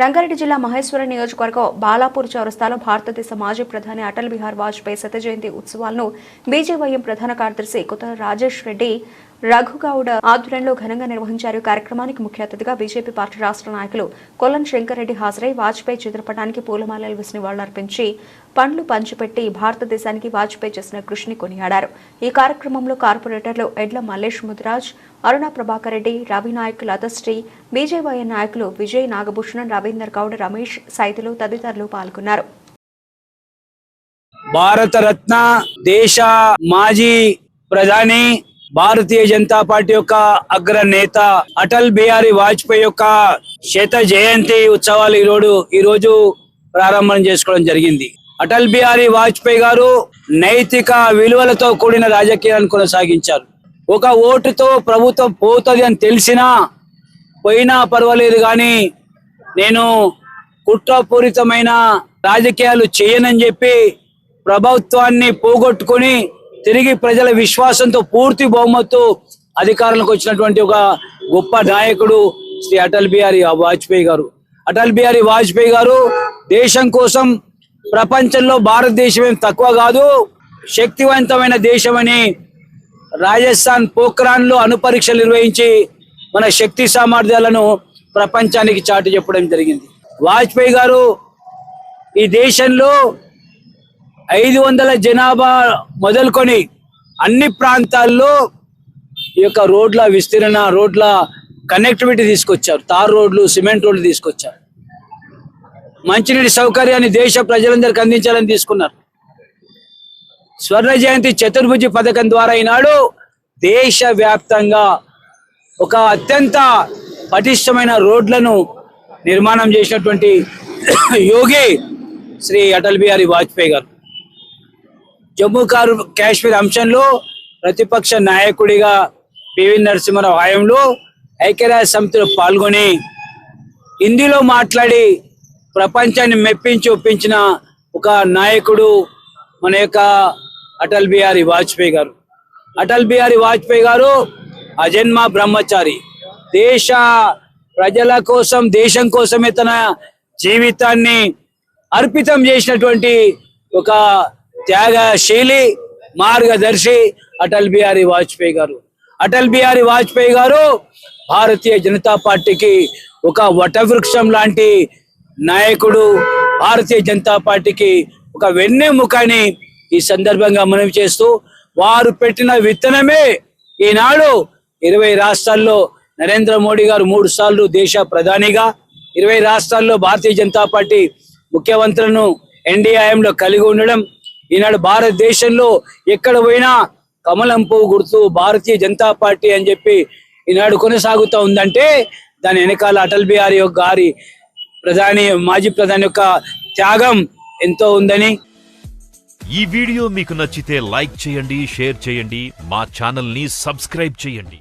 రంగారెడ్డి జిల్లా మహేశ్వరం నియోజకవర్గం బాలాపూర్ చౌరస్తాలో భారతదేశ మాజీ ప్రధాని అటల్ బిహారీ వాజ్పేయి శత జయంతి ఉత్సవాలను బీజేవైఎం ప్రధాన కార్యదర్శి కొత్త రాజేష్ రెడ్డి రఘుగౌడ ఆధ్వర్యంలో ఘనంగా నిర్వహించారు. కార్యక్రమానికి ముఖ్య అతిథిగా బీజేపీ పార్టీ రాష్ట్ర నాయకులు కొల్లం శంకర్ రెడ్డి హాజరై వాజ్పేయి చిత్రపటానికి పూలమాలలు వేసి నివాళులర్పించి పండ్లు పంచిపెట్టి భారతదేశానికి వాజ్పేయి చేసిన కృషిని కొనియాడారు. ఈ కార్యక్రమంలో కార్పొరేటర్లు ఎడ్ల మల్లేష్ ముదిరాజ్, అరుణ ప్రభాకర్ రెడ్డి, రవి నాయక్, లతశ్రీ, బీజేవైఎం నాయకులు విజయ్, నాగభూషణం, రవీందర్ గౌడ్, రమేష్, సైతులు తదితరులు పాల్గొన్నారు. భారత రత్న దేశ మాజీ ప్రధాని భారతీయ జనతా పార్టీ యొక్క అగ్రనేత అటల్ బిహారీ వాజ్పేయి యొక్క శత జయంతి ఉత్సవాలు ఈ రోజు ప్రారంభం చేసుకోవడం జరిగింది. అటల్ బిహారీ వాజ్పేయి గారు నైతిక విలువలతో కూడిన రాజకీయాలను కొనసాగించారు. ఒక ఓటుతో ప్రభుత్వం పోతుంది అని తెలిసినా పోయినా పర్వాలేదు కానీ నేను కుట్రపూరితమైన రాజకీయాలు చేయనని చెప్పి ప్రభుత్వాన్ని పోగొట్టుకొని తిరిగి ప్రజల విశ్వాసంతో పూర్తి బహుమతితో అధికారంలోకి వచ్చినటువంటి ఒక గొప్ప నాయకుడు శ్రీ అటల్ బిహారీ వాజ్పేయి గారు. అటల్ బిహారీ వాజ్పేయి గారు దేశం కోసం ప్రపంచంలో భారతదేశం ఏం తక్కువ కాదు, శక్తివంతమైన దేశమని రాజస్థాన్ పోఖ్రాన్లో అణుపరీక్షలు నిర్వహించి మన శక్తి సామర్థ్యాలను ప్రపంచానికి చాటి చెప్పడం జరిగింది. వాజ్పేయి గారు ఈ దేశంలో 500 జనాభా మొదలుకొని అన్ని ప్రాంతాల్లో ఈ యొక్క రోడ్ల విస్తరణ, రోడ్ల కనెక్టివిటీ తీసుకొచ్చారు. తార్ రోడ్లు, సిమెంట్ రోడ్లు తీసుకొచ్చారు. మంచినీటి సౌకర్యాన్ని దేశ ప్రజలందరికీ అందించాలని తీసుకున్నారు. స్వర్ణ జయంతి చతుర్భుజి పథకం ద్వారా ఈనాడు దేశవ్యాప్తంగా ఒక అత్యంత పటిష్టమైన రోడ్లను నిర్మాణం చేసినటువంటి యోగి శ్రీ అటల్ బిహారీ వాజ్పేయి గారు. జమ్మూ కాశ్మీర్ అంశంలో ప్రతిపక్ష నాయకుడిగా పివి నరసింహారావు హయాంలో ఐక్యరాజ్య సమితిలో పాల్గొని హిందీలో మాట్లాడి ప్రపంచాన్ని మెప్పించి ఒప్పించిన ఒక నాయకుడు మన యొక్క అటల్ బిహారీ వాజ్పేయి గారు. అటల్ బిహారీ వాజ్పేయి గారు అజన్మ బ్రహ్మచారి. దేశ ప్రజల కోసం, దేశం కోసమే తన జీవితాన్ని అర్పితం చేసినటువంటి ఒక త్యాగశీలి, మార్గదర్శి అటల్ బిహారీ వాజ్పేయి గారు. అటల్ బిహారీ వాజ్పేయి గారు భారతీయ జనతా పార్టీకి ఒక వటవృక్షం లాంటి నాయకుడు, భారతీయ జనతా పార్టీకి ఒక వెన్నెముకని ఈ సందర్భంగా మనవి చేస్తూ, వారు పెట్టిన విత్తనమే ఈనాడు 20 రాష్ట్రాల్లో నరేంద్ర మోడీ గారు 3 సార్లు దేశ ప్రధానిగా, 20 రాష్ట్రాల్లో భారతీయ జనతా పార్టీ ముఖ్యమంత్రులను ఎన్డీఏ హయాంలో కలిగి ఉండడం, ఈనాడు భారతదేశంలో ఎక్కడ పోయినా కమలం పువ్వు గుర్తు భారతీయ జనతా పార్టీ అని చెప్పి ఈనాడు కొనసాగుతూ ఉందంటే దాని వెనకాల అటల్ బిహారీ గారి మాజీ ప్రధాని యొక్క త్యాగం ఎంతో ఉందని. ఈ వీడియో మీకు నచ్చితే లైక్ చేయండి, షేర్ చేయండి, మా ఛానల్ ని సబ్స్క్రైబ్ చేయండి.